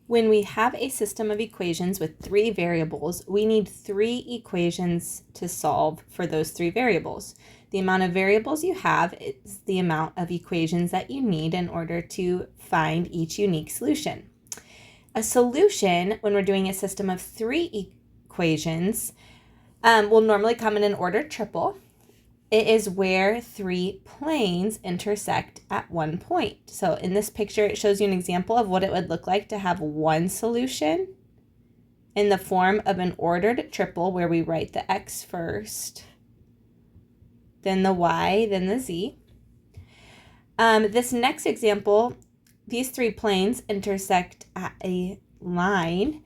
When we have a system of equations with three variables, we need three equations to solve for those three variables. The amount of variables you have is the amount of equations that you need in order to find each unique solution. A solution, when we're doing a system of three equations, will normally come in an ordered triple. It is where three planes intersect at one point. So in this picture, it shows you an example of what it would look like to have one solution in the form of an ordered triple where we write the x first, then the y, then the z. This next example, these three planes intersect at a line.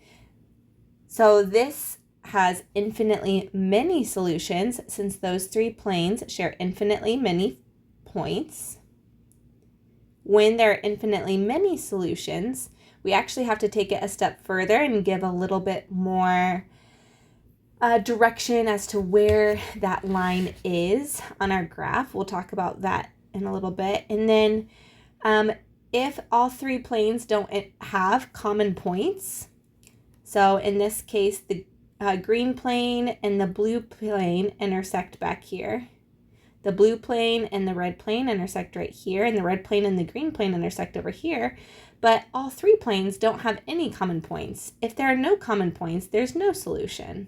So this has infinitely many solutions since those three planes share infinitely many points. When there are infinitely many solutions, we actually have to take it a step further and give a little bit more direction as to where that line is on our graph. We'll talk about that in a little bit. And then if all three planes don't have common points, so in this case, the green plane and the blue plane intersect back here. The blue plane and the red plane intersect right here, and the red plane and the green plane intersect over here. But all three planes don't have any common points. If there are no common points, there's no solution.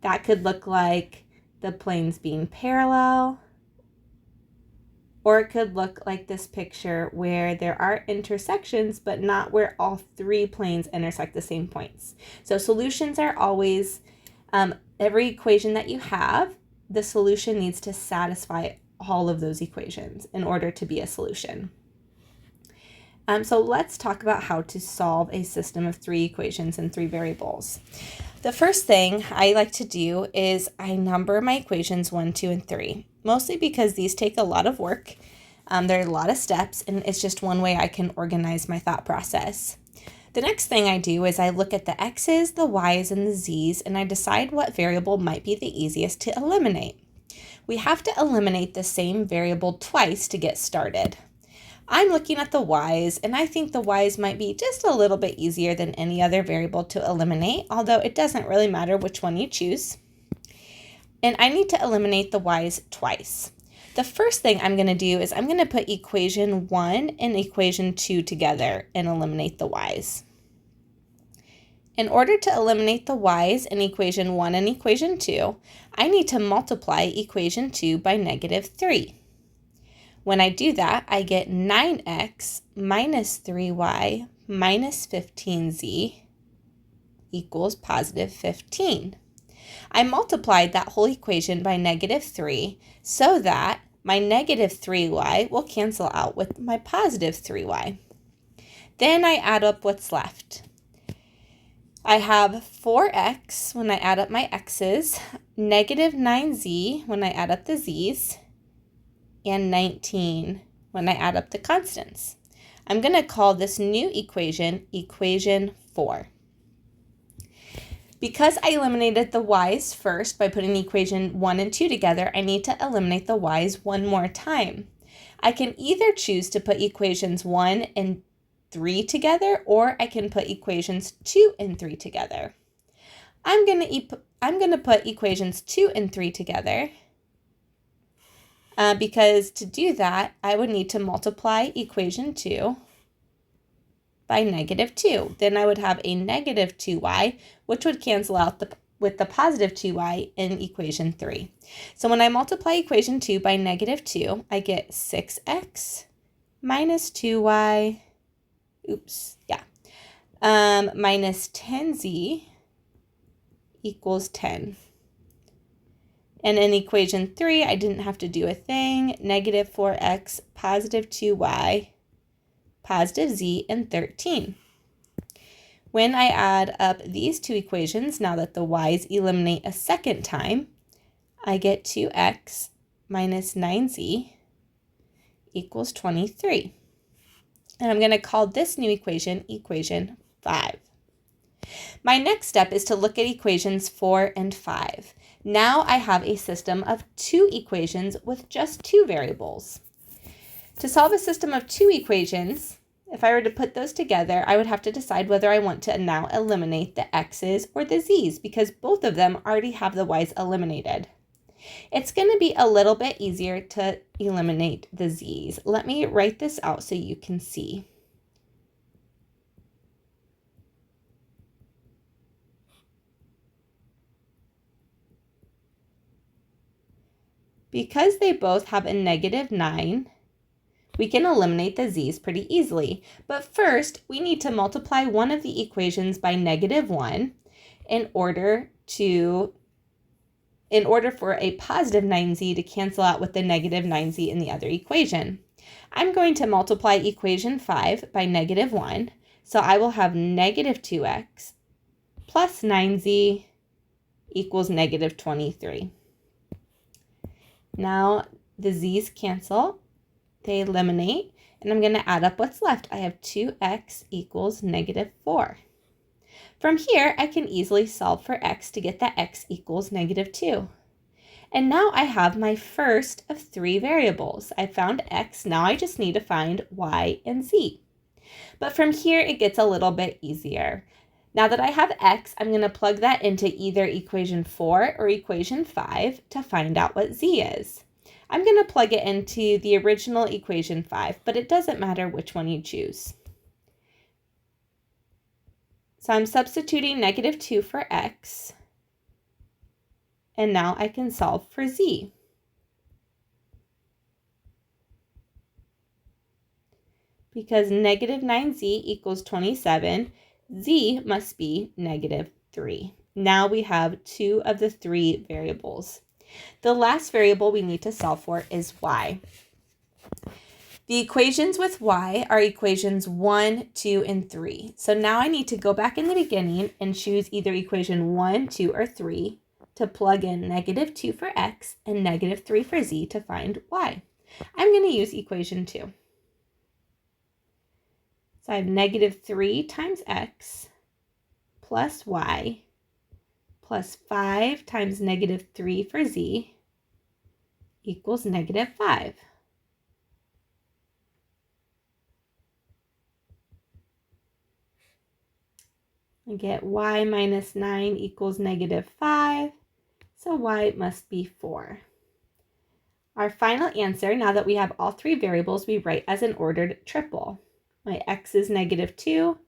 That could look like the planes being parallel, or it could look like this picture where there are intersections, but not where all three planes intersect the same points. So solutions are always, every equation that you have, the solution needs to satisfy all of those equations in order to be a solution. So let's talk about how to solve a system of three equations and three variables. The first thing I like to do is I number my equations 1, 2, and 3, mostly because these take a lot of work. There are a lot of steps, and it's just one way I can organize my thought process. The next thing I do is I look at the x's, the y's, and the z's, and I decide what variable might be the easiest to eliminate. We have to eliminate the same variable twice to get started. I'm looking at the y's, and I think the y's might be just a little bit easier than any other variable to eliminate, although it doesn't really matter which one you choose. And I need to eliminate the y's twice. The first thing I'm going to do is I'm going to put equation 1 and equation 2 together and eliminate the y's. In order to eliminate the y's in equation 1 and equation 2, I need to multiply equation 2 by -3. When I do that, I get 9x minus 3y minus 15z equals positive 15. I multiplied that whole equation by -3 so that my -3y will cancel out with my positive 3y. Then I add up what's left. I have 4x when I add up my x's, -9z when I add up the z's, and 19 when I add up the constants. I'm going to call this new equation, equation 4. Because I eliminated the y's first by putting equation 1 and 2 together, I need to eliminate the y's one more time. I can either choose to put equations 1 and 3 together, or I can put equations 2 and 3 together. I'm going to put equations 2 and 3 together. Because to do that, I would need to multiply equation 2 by -2. Then I would have a -2y, which would cancel out with the positive 2y in equation 3. So when I multiply equation 2 by -2, I get 6x minus 2y, minus 10z equals 10. And in equation 3, I didn't have to do a thing. -4x, positive 2y, positive z, and 13. When I add up these two equations, now that the y's eliminate a second time, I get 2x minus 9z equals 23. And I'm going to call this new equation, equation 5. My next step is to look at equations 4 and 5. Now I have a system of two equations with just two variables. To solve a system of two equations, If I were to put those together, I would have to decide whether I want to now eliminate the x's or the z's because both of them already have the y's eliminated. It's going to be a little bit easier to eliminate the z's. Let me write this out so you can see. Because they both have a -9, we can eliminate the z's pretty easily. But first, we need to multiply one of the equations by -1 in order for a positive 9z to cancel out with the -9z in the other equation. I'm going to multiply equation 5 by -1, so I will have -2x plus 9z equals -23. Now the z's cancel, they eliminate, and I'm going to add up what's left. I have 2x equals -4. From here, I can easily solve for x to get that x equals -2. And now I have my first of 3 variables. I found x, now I just need to find y and z. But from here, it gets a little bit easier. Now that I have x, I'm going to plug that into either equation 4 or equation 5 to find out what z is. I'm going to plug it into the original equation 5, but it doesn't matter which one you choose. So I'm substituting -2 for x, and now I can solve for z. Because -9z equals 27, z must be -3. Now we have 2 of the 3 variables. The last variable we need to solve for is y. The equations with y are equations 1, 2, and 3. So now I need to go back in the beginning and choose either equation 1, 2, or 3 to plug in -2 for x and -3 for z to find y. I'm going to use equation 2. So I have -3 times x plus y plus 5 times -3 for z equals -5. I get y minus 9 equals -5, so y must be 4. Our final answer, now that we have all 3 variables, we write as an ordered triple. My x is -2,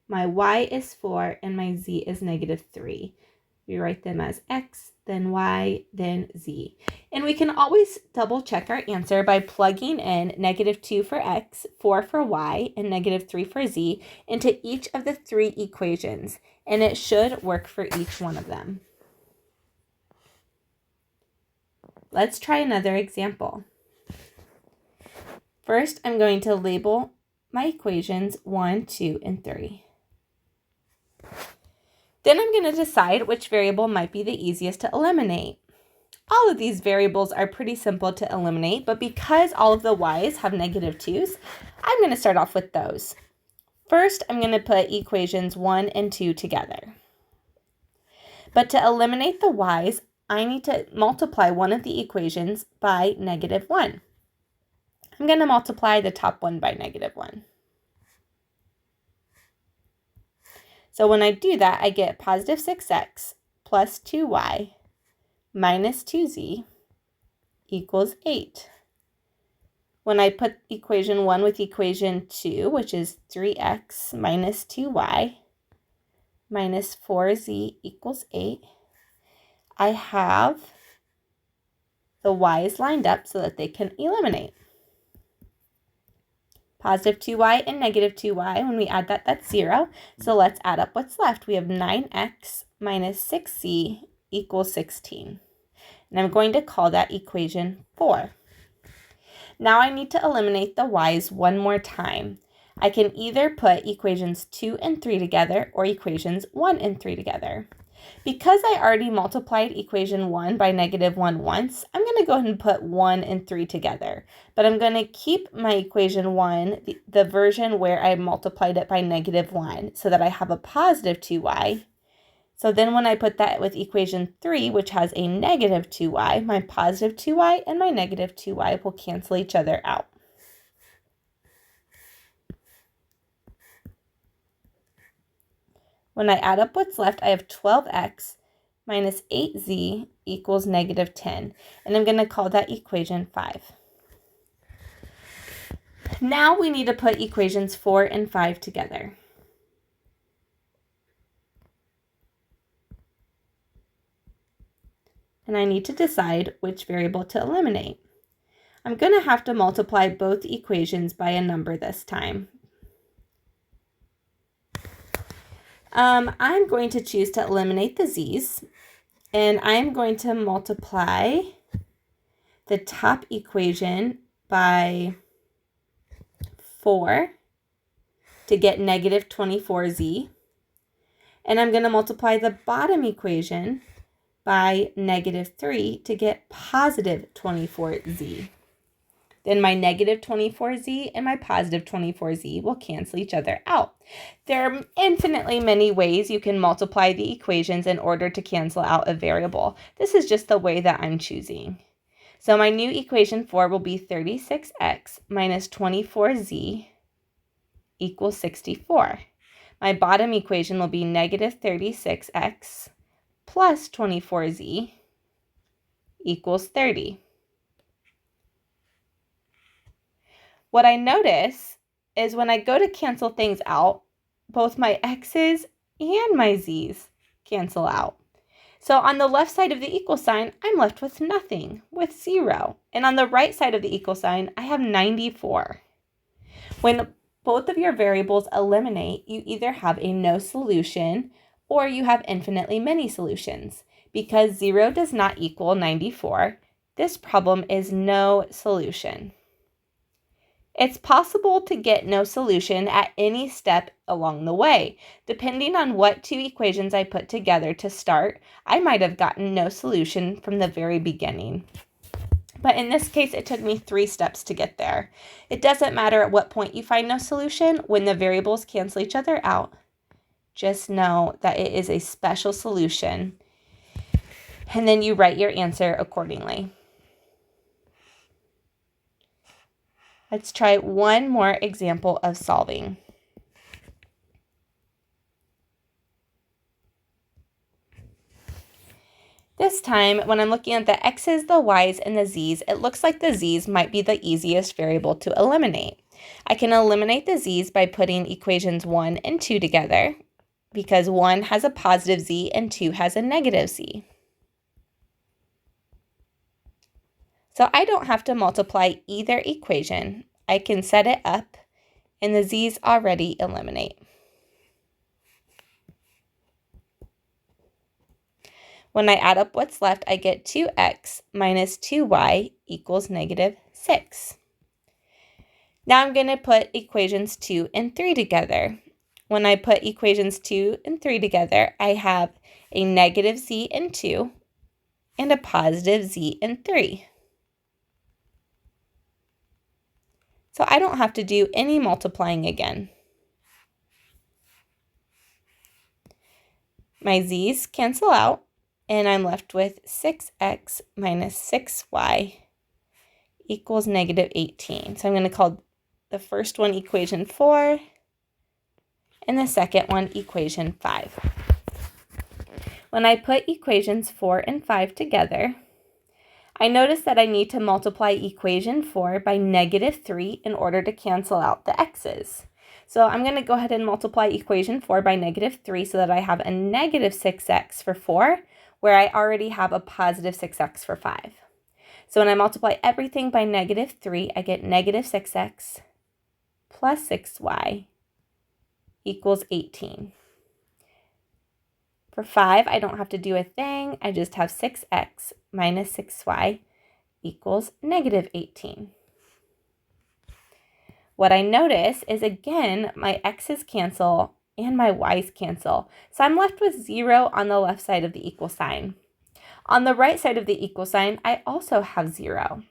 my y is 4, and my z is -3. We write them as x, then y, then z. And we can always double check our answer by plugging in -2 for x, 4 for y, and -3 for z into each of the 3 equations, and it should work for each one of them. Let's try another example. First, I'm going to label my equations 1, 2, and 3. Then I'm going to decide which variable might be the easiest to eliminate. All of these variables are pretty simple to eliminate, but because all of the y's have -2's, I'm going to start off with those. First, I'm going to put equations 1 and 2 together. But to eliminate the y's, I need to multiply one of the equations by -1. I'm going to multiply the top one by -1. So when I do that, I get positive 6x plus 2y minus 2z equals 8. When I put equation 1 with equation 2, which is 3x minus 2y minus 4z equals 8, I have the y's lined up so that they can eliminate. Positive 2y and -2y, when we add that, that's 0. So let's add up what's left. We have 9x minus 6z equals 16. And I'm going to call that equation 4. Now I need to eliminate the y's one more time. I can either put equations 2 and 3 together or equations 1 and 3 together. Because I already multiplied equation 1 by -1 once, I'm going to go ahead and put 1 and 3 together. But I'm going to keep my equation 1, the version where I multiplied it by -1, so that I have a positive 2y. So then when I put that with equation 3, which has a -2y, my positive 2y and my -2y will cancel each other out. When I add up what's left, I have 12x minus 8z equals negative 10. And I'm going to call that equation 5. Now we need to put equations 4 and 5 together. And I need to decide which variable to eliminate. I'm going to have to multiply both equations by a number this time. I'm going to choose to eliminate the z's, and I'm going to multiply the top equation by 4 to get negative 24z, and I'm going to multiply the bottom equation by negative 3 to get positive 24z. Then my negative 24z and my positive 24z will cancel each other out. There are infinitely many ways you can multiply the equations in order to cancel out a variable. This is just the way that I'm choosing. So my new equation 4 will be 36x minus 24z equals 64. My bottom equation will be negative 36x plus 24z equals 30. What I notice is when I go to cancel things out, both my x's and my z's cancel out. So on the left side of the equal sign, I'm left with nothing, with 0. And on the right side of the equal sign, I have 94. When both of your variables eliminate, you either have a no solution or you have infinitely many solutions. Because 0 does not equal 94, this problem is no solution. It's possible to get no solution at any step along the way. Depending on what two equations I put together to start, I might have gotten no solution from the very beginning. But in this case, it took me 3 steps to get there. It doesn't matter at what point you find no solution when the variables cancel each other out. Just know that it is a special solution, and then you write your answer accordingly. Let's try one more example of solving. This time, when I'm looking at the x's, the y's, and the z's, it looks like the z's might be the easiest variable to eliminate. I can eliminate the z's by putting equations 1 and 2 together, because 1 has a positive z and 2 has a negative z. So I don't have to multiply either equation. I can set it up, and the z's already eliminate. When I add up what's left, I get 2x minus 2y equals negative 6. Now I'm going to put equations 2 and 3 together. When I put equations 2 and 3 together, I have a negative z in 2 and a positive z in 3. So I don't have to do any multiplying again. My z's cancel out, and I'm left with 6x minus 6y equals negative 18. So I'm going to call the first one equation 4 and the second one equation 5. When I put equations 4 and 5 together, I notice that I need to multiply equation 4 by negative 3 in order to cancel out the x's. So I'm going to go ahead and multiply equation 4 by negative 3 so that I have a negative 6x for 4, where I already have a positive 6x for 5. So when I multiply everything by negative 3, I get negative 6x plus 6y equals 18. For 5, I don't have to do a thing. I just have 6x minus 6y equals negative 18. What I notice is, again, my x's cancel and my y's cancel. So I'm left with 0 on the left side of the equal sign. On the right side of the equal sign, I also have 0.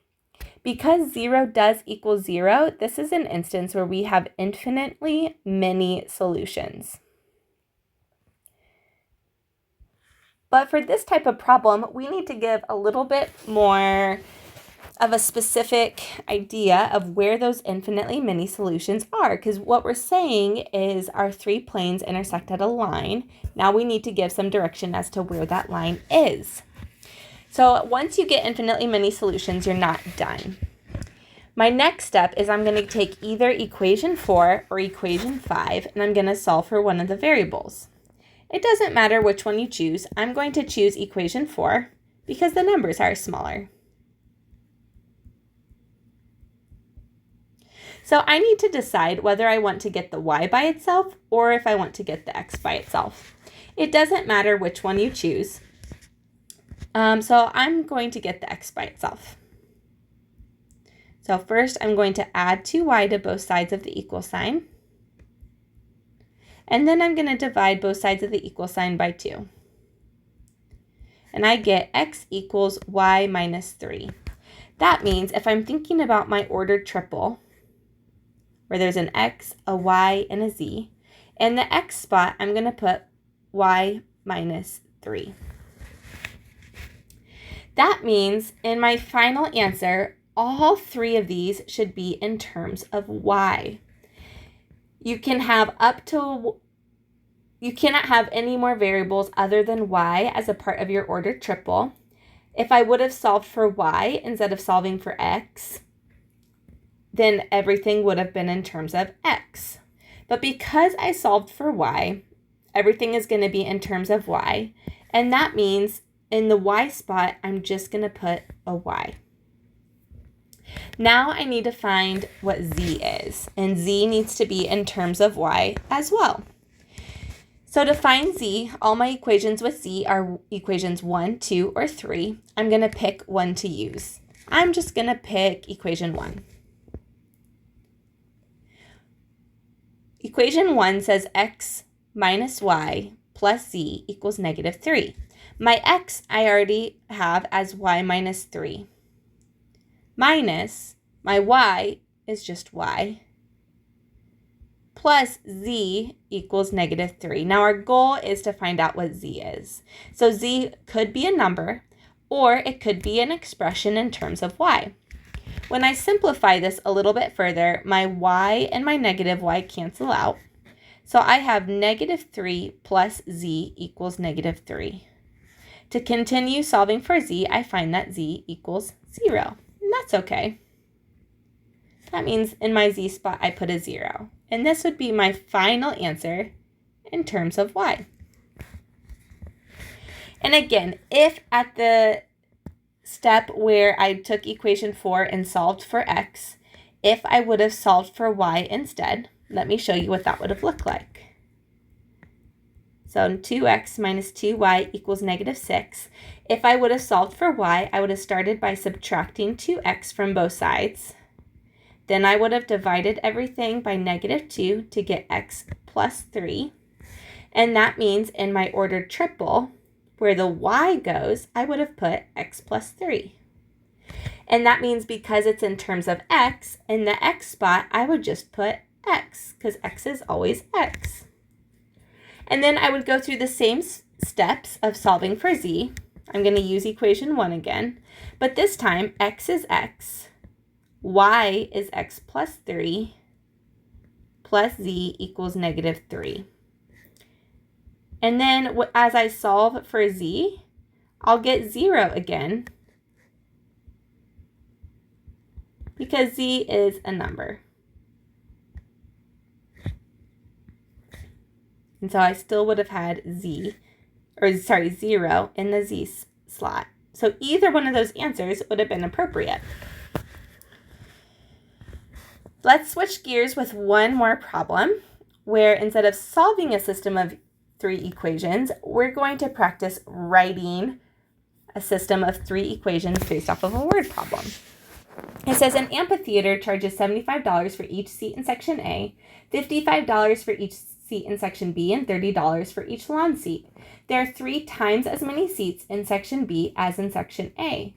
Because 0 does equal 0, this is an instance where we have infinitely many solutions. But for this type of problem, we need to give a little bit more of a specific idea of where those infinitely many solutions are, because what we're saying is our three planes intersect at a line. Now we need to give some direction as to where that line is. So once you get infinitely many solutions, you're not done. My next step is I'm going to take either equation 4 or equation 5, and I'm going to solve for one of the variables. It doesn't matter which one you choose. I'm going to choose equation 4 because the numbers are smaller. So I need to decide whether I want to get the y by itself or if I want to get the x by itself. It doesn't matter which one you choose. So I'm going to get the x by itself. So first I'm going to add 2y to both sides of the equal sign. And then I'm going to divide both sides of the equal sign by 2. And I get x equals y minus 3. That means if I'm thinking about my ordered triple, where there's an x, a y, and a z, in the x spot, I'm going to put y minus 3. That means in my final answer, all three of these should be in terms of y. You cannot have any more variables other than y as a part of your ordered triple. If I would have solved for y instead of solving for x, then everything would have been in terms of x. But because I solved for y, everything is going to be in terms of y, and that means in the y spot, I'm just going to put a y. Now I need to find what z is, and z needs to be in terms of y as well. So to find z, all my equations with z are equations 1, 2, or 3. I'm going to pick one to use. I'm just going to pick equation 1. Equation 1 says x minus y plus z equals negative 3. My x I already have as y minus 3. Minus my y is just y. Plus z equals negative 3. Now our goal is to find out what z is. So z could be a number, or it could be an expression in terms of y. When I simplify this a little bit further, my y and my negative y cancel out. So I have negative 3 plus z equals negative 3. To continue solving for z, I find that z equals 0. And that's okay. That means in my z spot, I put a 0. And this would be my final answer in terms of y. And again, if at the step where I took equation 4 and solved for x, if I would have solved for y instead, let me show you what that would have looked like. So 2x minus 2y equals negative 6. If I would have solved for y, I would have started by subtracting 2x from both sides. Then I would have divided everything by negative 2 to get x plus 3. And that means in my ordered triple, where the y goes, I would have put x plus 3. And that means because it's in terms of x, in the x spot, I would just put x, because x is always x. And then I would go through the same steps of solving for z. I'm going to use equation 1 again, but this time x is x, y is x plus 3, plus z equals negative 3. And then as I solve for z, I'll get 0 again because z is a number. And so I still would have had 0 in the z slot. So either one of those answers would have been appropriate. Let's switch gears with one more problem where instead of solving a system of 3 equations, we're going to practice writing a system of 3 equations based off of a word problem. It says an amphitheater charges $75 for each seat in section A, $55 for each seat in section B, and $30 for each lawn seat. There are 3 times as many seats in section B as in section A.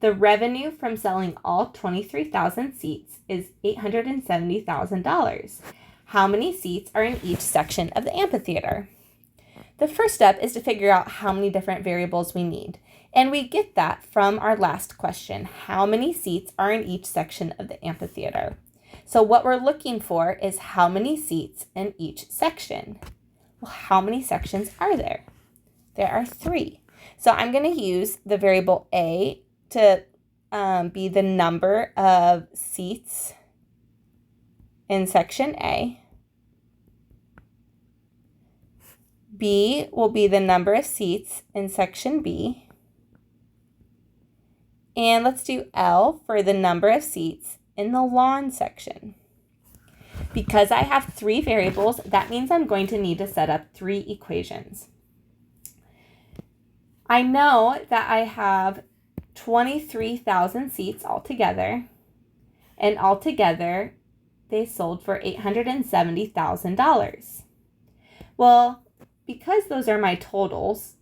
The revenue from selling all 23,000 seats is $870,000. How many seats are in each section of the amphitheater? The first step is to figure out how many different variables we need. And we get that from our last question. How many seats are in each section of the amphitheater? So what we're looking for is how many seats in each section. Well, how many sections are there? There are 3. So I'm going to use the variable A to be the number of seats in section A. B will be the number of seats in section B. And let's do L for the number of seats in the lawn section. Because I have 3 variables, that means I'm going to need to set up 3 equations. I know that I have 23,000 seats altogether, and altogether they sold for $870,000. Well, because those are my totals,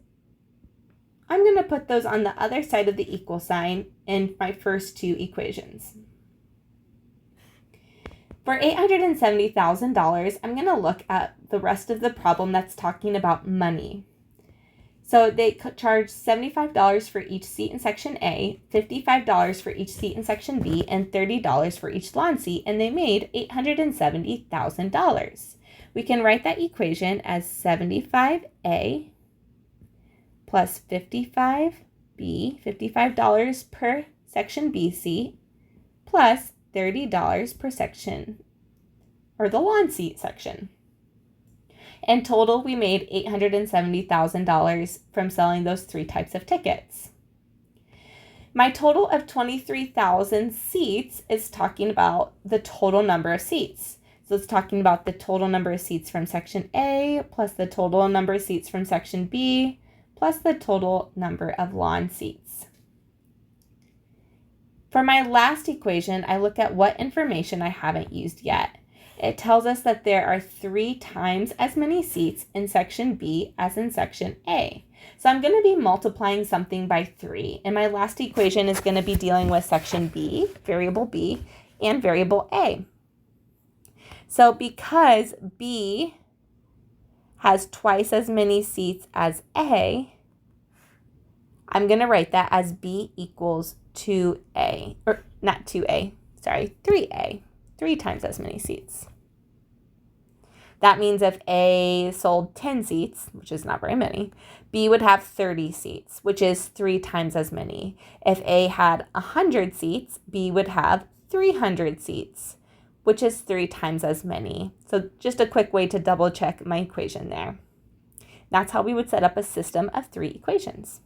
I'm going to put those on the other side of the equal sign in my first 2 equations. For $870,000, I'm going to look at the rest of the problem that's talking about money. So they charged $75 for each seat in section A, $55 for each seat in section B, and $30 for each lawn seat, and they made $870,000. We can write that equation as 75A plus 55B, $55 per section B seat, plus $30 per section, or the lawn seat section. In total, we made $870,000 from selling those 3 types of tickets. My total of 23,000 seats is talking about the total number of seats. So it's talking about the total number of seats from section A plus the total number of seats from section B plus the total number of lawn seats. For my last equation, I look at what information I haven't used yet. It tells us that there are 3 times as many seats in section B as in section A. So I'm going to be multiplying something by 3. And my last equation is going to be dealing with section B, variable B, and variable A. So because B has twice as many seats as A, I'm going to write that as B equals 2A, or not 2A, sorry, 3A, 3 times as many seats. That means if A sold 10 seats, which is not very many, B would have 30 seats, which is 3 times as many. If A had 100 seats, B would have 300 seats, which is 3 times as many. So just a quick way to double check my equation there. That's how we would set up a system of 3 equations.